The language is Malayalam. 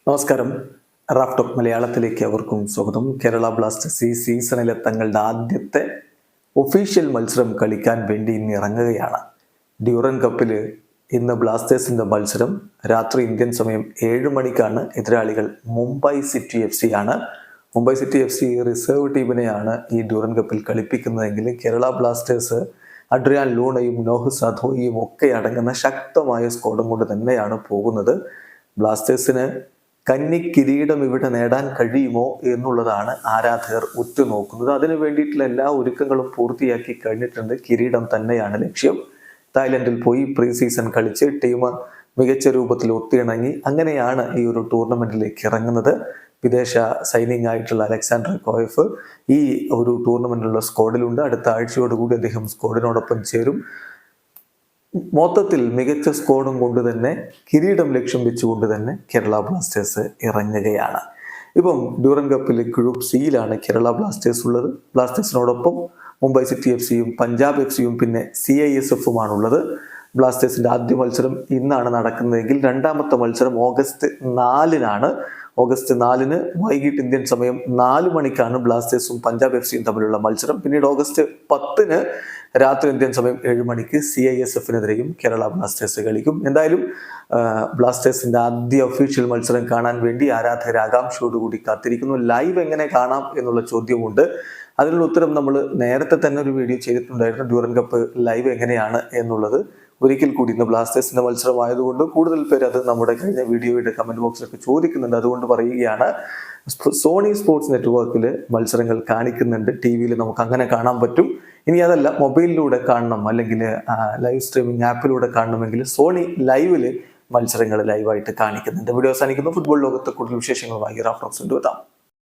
നമസ്കാരം. റാഫ്റ്റോക്ക് മലയാളത്തിലേക്ക് അവർക്കും സ്വാഗതം. കേരള ബ്ലാസ്റ്റേഴ്സ് ഈ സീസണിലെ തങ്ങളുടെ ആദ്യത്തെ ഒഫീഷ്യൽ മത്സരം കളിക്കാൻ വേണ്ടി ഇന്ന് ഇറങ്ങുകയാണ്. ഡ്യൂറൻ കപ്പിൽ ഇന്ന് ബ്ലാസ്റ്റേഴ്സിന്റെ മത്സരം രാത്രി ഇന്ത്യൻ സമയം 7 മണിക്കാണ്. എതിരാളികൾ മുംബൈ സിറ്റി FC ആണ്. മുംബൈ സിറ്റി FC റിസർവ് ടീമിനെയാണ് ഈ ഡ്യൂറൻ കപ്പിൽ കളിപ്പിക്കുന്നതെങ്കിൽ കേരള ബ്ലാസ്റ്റേഴ്സ് അഡ്രിയാൻ ലൂണയും നോഹ് സധോയും ഒക്കെ അടങ്ങുന്ന ശക്തമായ സ്ക്വാഡും കൊണ്ട് തന്നെയാണ് പോകുന്നത്. ബ്ലാസ്റ്റേഴ്സിന് കന്നി കിരീടം ഇവിടെ നേടാൻ കഴിയുമോ എന്നുള്ളതാണ് ആരാധകർ ഉറ്റുനോക്കുന്നത്. അതിനു വേണ്ടിയിട്ടുള്ള എല്ലാ ഒരുക്കങ്ങളും പൂർത്തിയാക്കി കഴിഞ്ഞിട്ടുണ്ട്. കിരീടം തന്നെയാണ് ലക്ഷ്യം. തായ്ലൻഡിൽ പോയി പ്രീ സീസൺ കളിച്ച് ടീം മികച്ച രൂപത്തിൽ ഒത്തിണങ്ങി അങ്ങനെയാണ് ഈ ഒരു ടൂർണമെന്റിലേക്ക് ഇറങ്ങുന്നത്. വിദേശ സൈനിങ് ആയിട്ടുള്ള അലക്സാണ്ടർ കോയഫ് ഈ ഒരു ടൂർണമെന്റിലുള്ള സ്ക്വാഡിലുണ്ട്. അടുത്ത ആഴ്ചയോടുകൂടി അദ്ദേഹം സ്ക്വാഡിനോടൊപ്പം ചേരും. മൊത്തത്തിൽ മികച്ച സ്കോഡും കൊണ്ട് തന്നെ കിരീടം ലക്ഷ്യം വെച്ചുകൊണ്ട് തന്നെ കേരള ബ്ലാസ്റ്റേഴ്സ് ഇറങ്ങുകയാണ്. ഇപ്പം ഡ്യൂറൻ കപ്പിൽ ഗ്രൂപ്പ് സിയിലാണ് കേരള ബ്ലാസ്റ്റേഴ്സ് ഉള്ളത്. ബ്ലാസ്റ്റേഴ്സിനോടൊപ്പം മുംബൈ സിറ്റി FC-യും പഞ്ചാബ് FC-യും പിന്നെ CISF-ഉമാണുള്ളത്. ബ്ലാസ്റ്റേഴ്സിന്റെ ആദ്യ മത്സരം ഇന്നാണ് നടക്കുന്നതെങ്കിൽ രണ്ടാമത്തെ മത്സരം ഓഗസ്റ്റ് 4-നാണ്. ഓഗസ്റ്റ് 4-ന് വൈകിട്ട് ഇന്ത്യൻ സമയം 4 മണിക്കാണ് ബ്ലാസ്റ്റേഴ്സും പഞ്ചാബ് FC-യും തമ്മിലുള്ള മത്സരം. പിന്നീട് ഓഗസ്റ്റ് 10-ന് രാത്രി ഇന്ത്യൻ സമയം 7 മണിക്ക് CISF-നെതിരെയും കേരള ബ്ലാസ്റ്റേഴ്സ് കളിക്കും. എന്തായാലും ബ്ലാസ്റ്റേഴ്സിന്റെ ആദ്യ ഒഫീഷ്യൽ മത്സരം കാണാൻ വേണ്ടി ആരാധകർ ആകാംക്ഷയോടുകൂടി കാത്തിരിക്കുന്നു. ലൈവ് എങ്ങനെ കാണാം എന്നുള്ള ചോദ്യമുണ്ട്. അതിനുള്ള ഉത്തരം നമ്മൾ നേരത്തെ തന്നെ ഒരു വീഡിയോ ചെയ്തിട്ടുണ്ടായിരുന്നു. ഡ്യൂറൻ കപ്പ് ലൈവ് എങ്ങനെയാണ് എന്നുള്ളത്. ഒരിക്കൽ കൂടി ഇന്ന് ബ്ലാസ്റ്റേഴ്സിന്റെ മത്സരമായതുകൊണ്ട് കൂടുതൽ പേര് അത് നമ്മുടെ കഴിഞ്ഞ വീഡിയോയുടെ കമന്റ് ബോക്സിലൊക്കെ ചോദിക്കുന്നുണ്ട്. അതുകൊണ്ട് പറയുകയാണ്, സോണി സ്പോർട്സ് നെറ്റ്വർക്കിൽ മത്സരങ്ങൾ കാണിക്കുന്നുണ്ട്. TV-യിൽ നമുക്ക് അങ്ങനെ കാണാൻ പറ്റും. ഇനി അതല്ല മൊബൈലിലൂടെ കാണണം അല്ലെങ്കിൽ ലൈവ് സ്ട്രീമിംഗ് ആപ്പിലൂടെ കാണണമെങ്കിൽ സോണി ലൈവില് മത്സരങ്ങൾ ലൈവായിട്ട് കാണിക്കുന്നുണ്ട്. വീഡിയോ അവസാനിക്കുന്നു. ഫുട്ബോൾ ലോകത്തെ കൂടുതൽ വിശേഷങ്ങളുമായി റാഫ്റ്റോക്സ് കൊണ്ടുവരാം.